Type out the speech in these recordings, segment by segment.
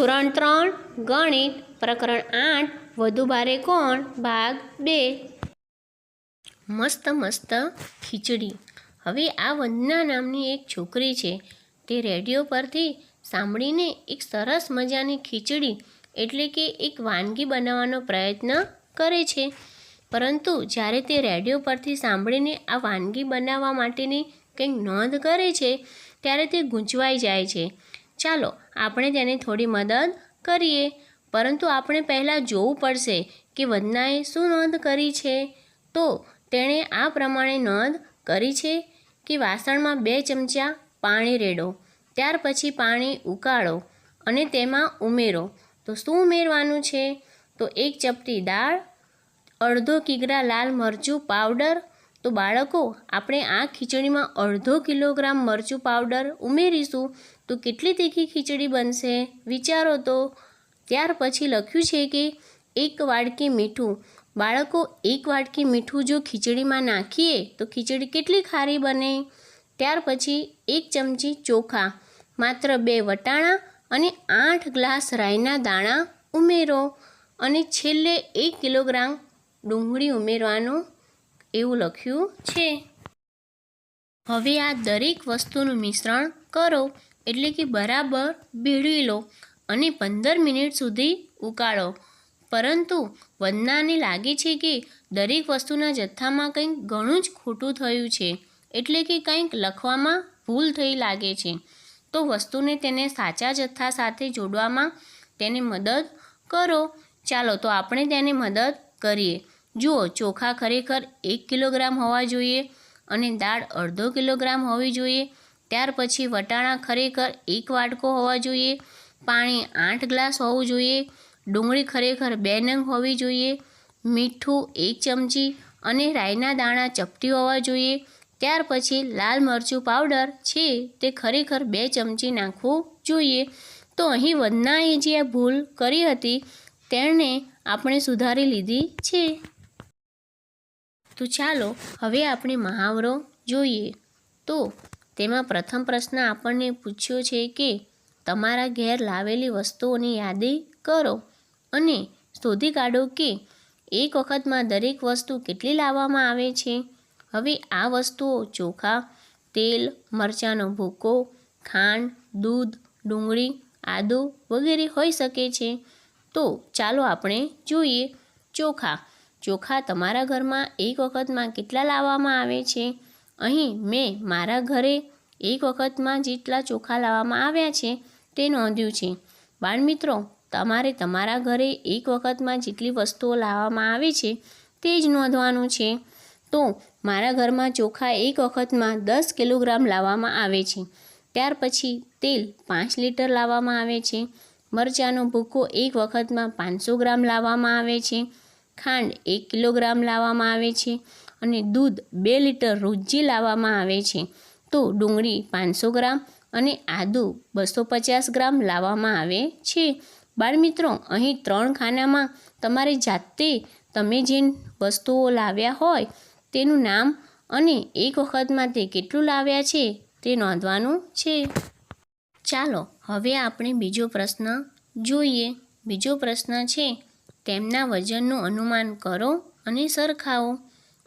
ધોરણ 3 ગણિત પ્રકરણ 8 વધુ ભારે કોણ ભાગ 2 મસ્ત ખીચડી। હવે આ વંદના નામની એક છોકરી છે, તે રેડિયો પરથી સાંભળીને એક સરસ મજાની ખીચડી એટલે કે એક વાનગી બનાવવાનો પ્રયત્ન કરે છે, પરંતુ જ્યારે તે રેડિયો પરથી સાંભળીને આ વાનગી બનાવવા માટેની કંઈક નોંધ કરે છે ત્યારે તે ગૂંચવાઈ જાય છે। ચાલો આપણે તેને થોડી મદદ કરીએ, પરંતુ આપણે પહેલાં જોવું પડશે કે વંદનાએ શું નોંધ કરી છે। તો તેણે આ પ્રમાણે નોંધ કરી છે કે વાસણમાં 2 ચમચા પાણી રેડો, ત્યાર પછી પાણી ઉકાળો અને તેમાં ઉમેરો। તો શું ઉમેરવાનું છે? તો 1 ચપટી દાળ, અડધો કિગ્રા લાલ મરચું પાવડર। તો બાળકો, આપણે આ ખીચડીમાં અડધો કિલોગ્રામ મરચું પાવડર ઉમેરીશું તો કેટલી તીખી ખીચડી બનશે વિચારો તો। ત્યાર પછી લખ્યું છે કે 1 વાડકી મીઠું। બાળકો, 1 વાડકી મીઠું જો ખીચડીમાં નાખીએ તો ખીચડી કેટલી ખારી બને। ત્યાર પછી 1 ચમચી ચોખા, માત્ર 2 વટાણા અને 8 ગ્લાસ રાઈના દાણા ઉમેરો અને છેલ્લે 1 કિલોગ્રામ ડુંગળી ઉમેરવાનું એવું લખ્યું છે। હવે આ દરેક વસ્તુનું મિશ્રણ કરો, એટલે કે બરાબર ભેળવી લો અને 15 મિનિટ સુધી ઉકાળો। પરંતુ વંદનાને લાગે છે કે દરેક વસ્તુના જથ્થામાં કંઈક ઘણું જ ખોટું થયું છે, એટલે કે કંઈક લખવામાં ભૂલ થઈ લાગે છે। તો વસ્તુને તેને સાચા જથ્થા સાથે જોડવામાં તેને મદદ કરો। ચાલો તો આપણે તેને મદદ કરીએ। જુઓ, ચોખા ખરેખર 1 કિલોગ્રામ હોવા જોઈએ અને દાળ અડધો કિલોગ્રામ હોવી જોઈએ। ત્યાર પછી વટાણા ખરેખર 1 વાડકો હોવા જોઈએ, પાણી 8 ગ્લાસ હોવું જોઈએ, ડુંગળી ખરેખર 2 નંગ હોવી જોઈએ, મીઠું 1 ચમચી અને રાઈના દાણા ચપટી હોવા જોઈએ। ત્યાર પછી લાલ મરચું પાવડર છે તે ખરેખર 2 ચમચી નાખવું જોઈએ। તો અહીં વંદનાએ જે આ ભૂલ કરી હતી તેને આપણે સુધારી લીધી છે। તો ચાલો હવે આપણે મહાવરો જોઈએ। તો તેમાં પ્રથમ પ્રશ્ન આપણને પૂછ્યો છે કે તમારા ઘેર લાવેલી વસ્તુઓની યાદી કરો અને શોધી કાઢો કે એક વખતમાં દરેક વસ્તુ કેટલી લાવવામાં આવે છે। હવે આ વસ્તુઓ ચોખા, તેલ, મરચાંનો ભૂકો, ખાંડ, દૂધ, ડુંગળી, આદુ વગેરે હોઈ શકે છે। તો ચાલો આપણે જોઈએ। ચોખા તમારા ઘરમાં એક વખતમાં કેટલા લાવવામાં આવે છે? અહીં મેં મારા ઘરે એક વખતમાં જેટલા ચોખા લાવવામાં આવ્યા છે તે નોંધ્યું છે। બાળમિત્રો, તમારે તમારા ઘરે એક વખતમાં જેટલી વસ્તુઓ લાવવામાં આવે છે તે જ નોંધવાનું છે। તો મારા ઘરમાં ચોખા એક વખતમાં 10 કિલોગ્રામ લાવવામાં આવે છે। ત્યાર પછી તેલ 5 લીટર લાવવામાં આવે છે, મરચાંનો ભૂકો એક વખતમાં 500 ગ્રામ લાવવામાં આવે છે, ખાંડ 1 કિલોગ્રામ લાવવામાં આવે છે અને દૂધ 2 લીટર રોજે લાવવામાં આવે છે। તો ડુંગળી 500 ગ્રામ અને આદુ 250 ગ્રામ લાવવામાં આવે છે। બાળમિત્રો, અહીં 3 ખાનામાં તમારે જાતે તમે જે વસ્તુઓ લાવ્યા હોય તેનું નામ અને એક વખતમાં તે કેટલું લાવ્યા છે તે નોંધવાનું છે। ચાલો હવે આપણે બીજો પ્રશ્ન જોઈએ। બીજો પ્રશ્ન છે, તેમના વજનનું અનુમાન કરો અને સરખાવો।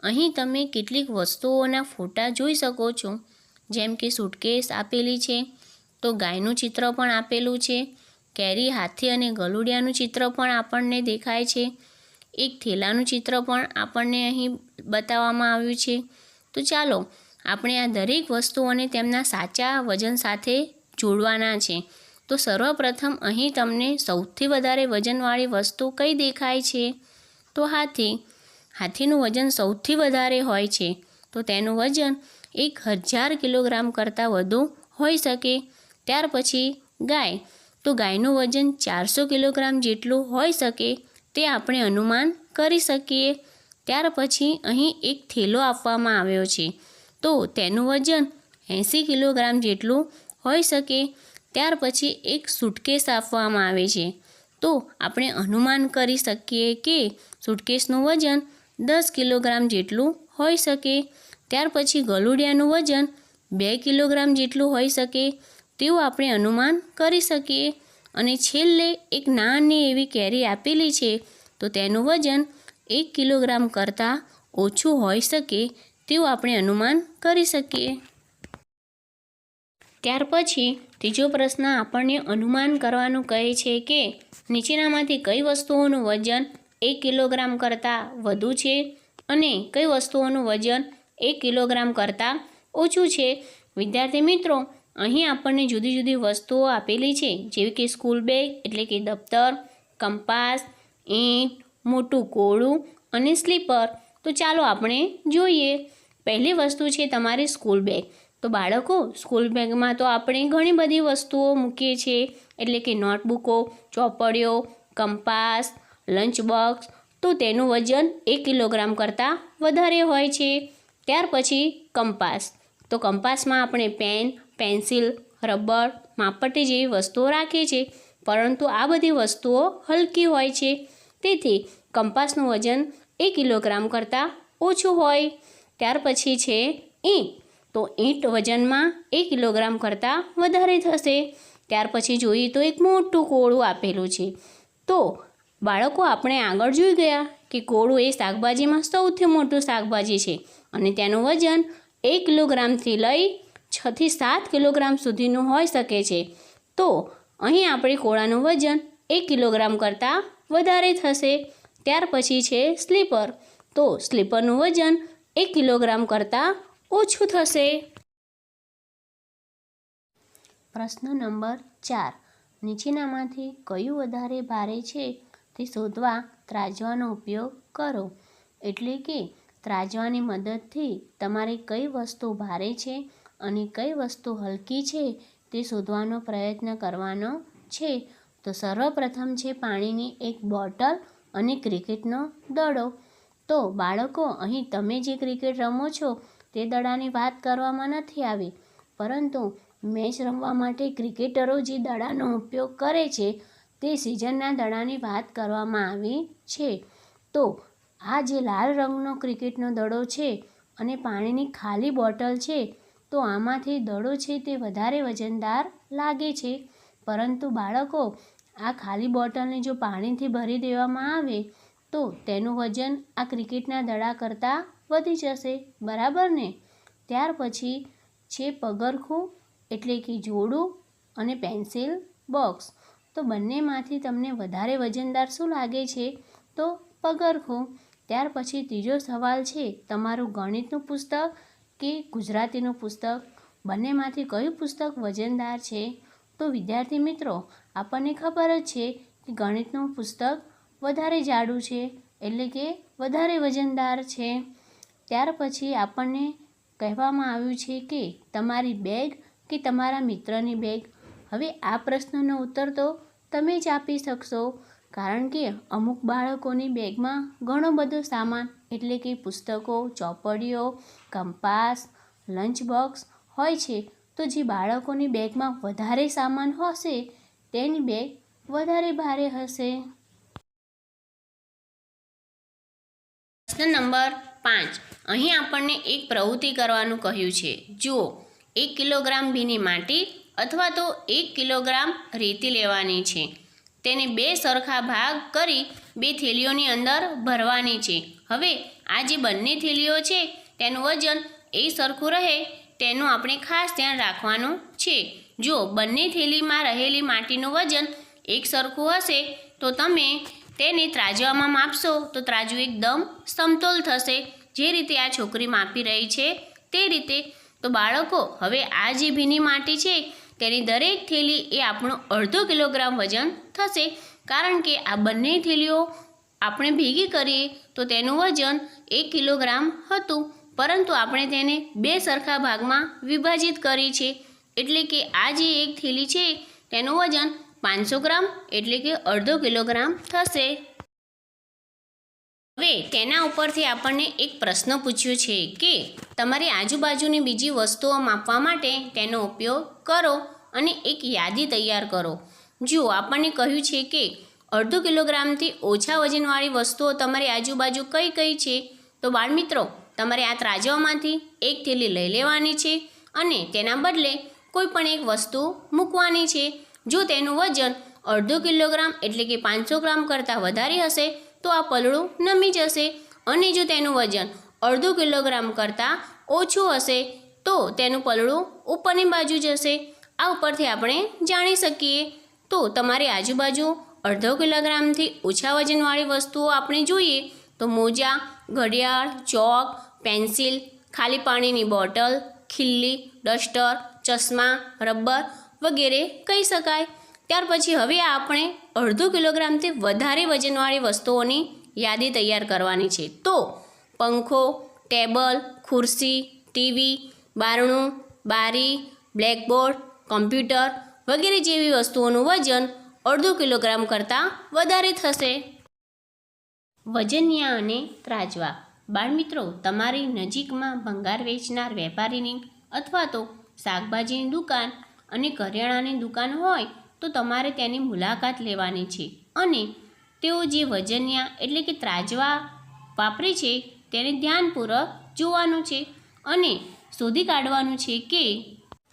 અહીં તમે કેટલીક વસ્તુઓના ફોટા જોઈ શકો છો, જેમ કે સૂટકેસ આપેલી છે, તો ગાયનું ચિત્ર પણ આપેલું છે, કેરી, હાથી અને ગલુડિયાનું ચિત્ર પણ આપણને દેખાય છે, એક થેલાનું ચિત્ર પણ આપણને અહીં બતાવવામાં આવ્યું છે। તો ચાલો આપણે આ દરેક વસ્તુઓને તેમના સાચા વજન સાથે જોડવાના છે। તો સર્વપ્રથમ અહીં તમને સૌથી વધારે વજનવાળી વસ્તુ કઈ દેખાય છે? તો હાથીનું વજન સૌથી વધારે હોય છે, તો તેનું વજન 1000 કિલોગ્રામ કરતાં વધુ હોઈ શકે। ત્યાર પછી ગાય, તો ગાયનું વજન 400 કિલોગ્રામ જેટલું હોઈ શકે તે આપણે અનુમાન કરી શકીએ। ત્યાર પછી અહીં એક થેલો આપવામાં આવ્યો છે, તો તેનું વજન 80 કિલોગ્રામ જેટલું હોઈ શકે। ત્યાર પછી એક સૂટકેસ આપવામાં આવે છે, તો આપણે અનુમાન કરી શકીએ કે સૂટકેસનું વજન 10 કિલોગ્રામ જેટલું હોઈ શકે। ત્યાર પછી ગલુડિયાનું વજન 2 કિલોગ્રામ જેટલું હોઈ શકે તેવું આપણે અનુમાન કરી શકીએ। અને છેલ્લે એક નાની એવી કેરી આપેલી છે, તો તેનું વજન 1 કિલોગ્રામ કરતાં ઓછું હોઈ શકે તેવું આપણે અનુમાન કરી શકીએ. ત્યાર પછી ત્રીજો પ્રશ્ન આપણને અનુમાન કરવાનું કહે છે કે નીચેનામાંથી કઈ વસ્તુઓનું વજન 1 કિલોગ્રામ કરતાં વધુ છે અને કઈ વસ્તુઓનું વજન 1 કિલોગ્રામ કરતાં ઓછું છે. વિદ્યાર્થી મિત્રો, અહીં આપણને જુદી જુદી વસ્તુઓ આપેલી છે, જેવી કે સ્કૂલ બેગ એટલે કે દફતર, કંપાસ, ઈંટ, મોટું કોળું અને સ્લીપર. તો ચાલો આપણે જોઈએ. પહેલી વસ્તુ છે તમારી સ્કૂલ બેગ. તો બાળકો, સ્કૂલ બેગમાં તો આપણે ઘણી બધી વસ્તુઓ મૂકીએ છીએ, એટલે કે નોટબુકો, ચોપડીઓ, કંપાસ, લંચ બોક્સ. તો તેનું વજન 1 કિલોગ્રામ કરતાં વધારે હોય છે. ત્યાર પછી કંપાસ. તો કંપાસમાં આપણે પેન, પેન્સિલ, રબર, માપપટ્ટી જેવી વસ્તુઓ રાખીએ છીએ, પરંતુ આ બધી વસ્તુઓ હલકી હોય છે, તેથી કંપાસનું વજન 1 કિલોગ્રામ કરતાં ઓછું હોય. ત્યાર પછી છે ઈંટ. તો ઈંટ વજનમાં 1 કિલોગ્રામ કરતાં વધારે થશે. ત્યાર પછી જોઈએ તો એક મોટું કોળું આપેલું છે. તો બાળકો, આપણે આગળ જોઈ ગયા કે કોળું એ શાકભાજીમાં સૌથી મોટું શાકભાજી છે અને તેનું વજન 1 કિલોગ્રામથી લઈ 6 થી 7 કિલોગ્રામ સુધીનું હોઈ શકે છે. તો અહીં આપણે કોળાનું વજન 1 કિલોગ્રામ કરતાં વધારે થશે. ત્યાર પછી છે સ્લીપર. તો સ્લીપરનું વજન 1 કિલોગ્રામ કરતાં ઓછું થશે. પ્રશ્ન નંબર 4. નીચેનામાંથી કયું વધારે ભારે છે તે શોધવા ત્રાજવાનો ઉપયોગ કરો. એટલે કે ત્રાજવાની મદદથી તમારે કઈ વસ્તુ ભારે છે અને કઈ વસ્તુ હલકી છે તે શોધવાનો પ્રયત્ન કરવાનો છે. તો સર્વપ્રથમ છે પાણીની એક બોટલ અને ક્રિકેટનો દડો. તો બાળકો, અહીં તમે જે ક્રિકેટ રમો છો તે દડાની વાત કરવામાં નથી આવી, પરંતુ મેચ રમવા માટે ક્રિકેટરો જે દડાનો ઉપયોગ કરે છે તે સિઝનના દડાની વાત કરવામાં આવી છે. તો આ જે લાલ રંગનો ક્રિકેટનો દડો છે અને પાણીની ખાલી બોટલ છે, તો આમાંથી દડો છે તે વધારે વજનદાર લાગે છે, પરંતુ બાળકો, આ ખાલી બોટલને જો પાણીથી ભરી દેવામાં આવે તો તેનું વજન આ ક્રિકેટના દડા કરતાં વધી જશે, બરાબર ને? ત્યાર પછી છે પગરખું એટલે કે જોડું અને પેન્સિલ બોક્સ. તો બંનેમાંથી તમને વધારે વજનદાર શું લાગે છે? તો પગરખું. ત્યાર પછી ત્રીજો સવાલ છે તમારું ગણિતનું પુસ્તક કે ગુજરાતીનું પુસ્તક, બંનેમાંથી કયું પુસ્તક વજનદાર છે? તો વિદ્યાર્થી મિત્રો, આપણને ખબર જ છે કે ગણિતનું પુસ્તક વધારે જાડું છે, એટલે કે વધારે વજનદાર છે. ત્યાર પછી આપણને કહેવામાં આવ્યું છે કે તમારી બેગ કે તમારા મિત્રની બેગ. હવે આ પ્રશ્નનો ઉત્તર તો તમે જ આપી શકશો, કારણ કે અમુક બાળકોની બેગમાં ઘણો બધો સામાન એટલે કે પુસ્તકો, ચોપડીઓ, કંપાસ, લંચ બોક્સ હોય છે. તો જે બાળકોની બેગમાં વધારે સામાન હશે તેની બેગ વધારે ભારે હશે. પ્રશ્ન નંબર 5. અહીં આપણને એક પ્રવૃત્તિ કરવાનું કહ્યું છે. જુઓ, 1 કિલોગ્રામ ભીની માટી અથવા તો 1 કિલોગ્રામ રેતી લેવાની છે. તેને 2 સરખા ભાગ કરી 2 થેલીઓની અંદર ભરવાની છે. હવે આ જે બંને થેલીઓ છે તેનું વજન એક સરખું રહે તેનું આપણે ખાસ ધ્યાન રાખવાનું છે. જો બંને થેલીમાં રહેલી માટીનું વજન એક સરખું હશે તો તમે તેને ત્રાજવામાં માપશો તો ત્રાજુ એકદમ સમતોલ થશે, જે રીતે આ છોકરી માપી રહી છે તે રીતે. તો બાળકો, હવે આ જે ભીની માટી છે તેની દરેક થેલી એ આપણું અડધો કિલોગ્રામ વજન થશે, કારણ કે આ બંને થેલીઓ આપણે ભેગી કરીએ તો તેનું વજન 1 કિલોગ્રામ હતું, પરંતુ આપણે તેને 2 સરખા ભાગમાં વિભાજિત કરી છે, એટલે કે આ જે એક થેલી છે તેનું વજન 500 ગ્રામ એટલે કે અડધો કિલોગ્રામ થશે. હવે તેના ઉપરથી આપણને એક પ્રશ્ન પૂછ્યો છે કે તમારી આજુબાજુની બીજી વસ્તુઓ માપવા માટે તેનો ઉપયોગ કરો અને એક યાદી તૈયાર કરો. જુઓ, આપણને કહ્યું છે કે અડધો કિલોગ્રામથી ઓછા વજનવાળી વસ્તુઓ તમારી આજુબાજુ કઈ કઈ છે. તો બાળમિત્રો, તમારે આ ત્રાજવામાંથી એક થેલી લઈ લેવાની છે અને તેના બદલે કોઈ પણ એક વસ્તુ મૂકવાની છે. જો તેનું વજન અડધો કિલોગ્રામ એટલે કે 500 ગ્રામ કરતાં વધારે હશે તો આ પલળું નમી જશે, અને જો તેનું વજન અડધો કિલોગ્રામ કરતાં ઓછું હશે તો તેનું પલળું ઉપરની બાજુ જશે. આ ઉપરથી આપણે જાણી શકીએ. તો તમારી આજુબાજુ અડધો કિલોગ્રામથી ઓછા વજનવાળી વસ્તુઓ આપણે જોઈએ તો મોજા, ઘડિયાળ, ચોક, પેન્સિલ, ખાલી પાણીની બોટલ, ખીલ્લી, ડસ્ટર, ચશ્મા, રબર વગેરે કહી શકાય. ત્યાર પછી હવે આપણે અડધો કિલોગ્રામથી વધારે વજનવાળી વસ્તુઓની યાદી તૈયાર કરવાની છે. તો પંખો, ટેબલ, ખુરશી, ટીવી, બારણું, બારી, બ્લેકબોર્ડ, કમ્પ્યુટર વગેરે જેવી વસ્તુઓનું વજન અડધો કિલોગ્રામ કરતાં વધારે થશે. વજનિયા અને ત્રાજવા. બાળમિત્રો, તમારી નજીકમાં ભંગાર વેચનાર વેપારીની અથવા તો શાકભાજીની દુકાન અને કરિયાણાની દુકાન હોય તો તમારે તેની મુલાકાત લેવાની છે અને તેઓ જે વજનિયા એટલે કે ત્રાજવા વાપરે છે તેને ધ્યાનપૂર્વક જોવાનું છે અને શોધી કાઢવાનું છે કે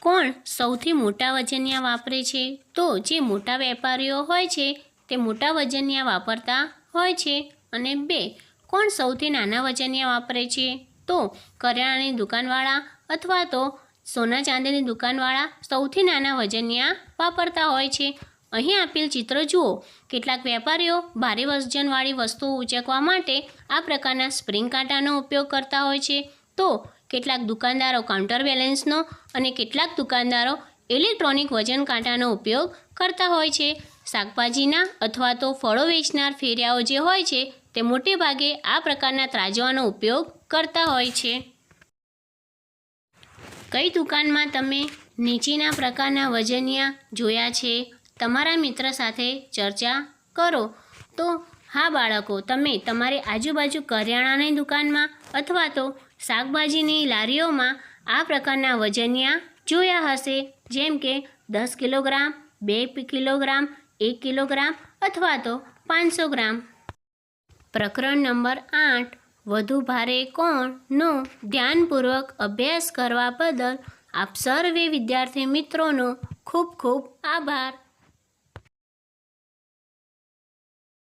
કોણ સૌથી મોટા વજનિયા વાપરે છે. તો જે મોટા વેપારીઓ હોય છે તે મોટા વજનિયા વાપરતા હોય છે. અને 2, કોણ સૌથી નાના વજનિયા વાપરે છે. તો કરિયાણાની દુકાનવાળા અથવા તો સોના ચાંદીની દુકાનવાળા સૌથી નાના વજનિયા વાપરતા હોય છે. અહીં આપેલ ચિત્ર જુઓ. કેટલાક વેપારીઓ ભારે વજનવાળી વસ્તુઓ ઉંચકવા માટે આ પ્રકારના સ્પ્રિંગ કાંટાનો ઉપયોગ કરતા હોય છે, તો કેટલાક દુકાનદારો કાઉન્ટર બેલેન્સનો અને કેટલાક દુકાનદારો ઇલેક્ટ્રોનિક વજન કાંટાનો ઉપયોગ કરતા હોય છે. શાકભાજીના અથવા તો ફળો વેચનાર ફેરિયાઓ જે હોય છે તે મોટે ભાગે આ પ્રકારના ત્રાજવાનો ઉપયોગ કરતા હોય છે. કઈ દુકાનમાં તમે નીચેના પ્રકારના વજનિયા જોયા છે? તમારા મિત્ર સાથે ચર્ચા કરો. તો હા બાળકો, તમે તમારી આજુબાજુ કરિયાણાની દુકાનમાં અથવા તો શાકભાજીની લારીઓમાં આ પ્રકારના વજનિયા જોયા હશે, જેમ કે 10 કિલોગ્રામ, 2 કિલોગ્રામ, 1 કિલોગ્રામ અથવા તો 500 ગ્રામ. પ્રકરણ નંબર 8 વધુ ભારે કોણનો ધ્યાનપૂર્વક અભ્યાસ કરવા બદલ આપ સર્વે વિદ્યાર્થી મિત્રોનો ખૂબ ખૂબ આભાર.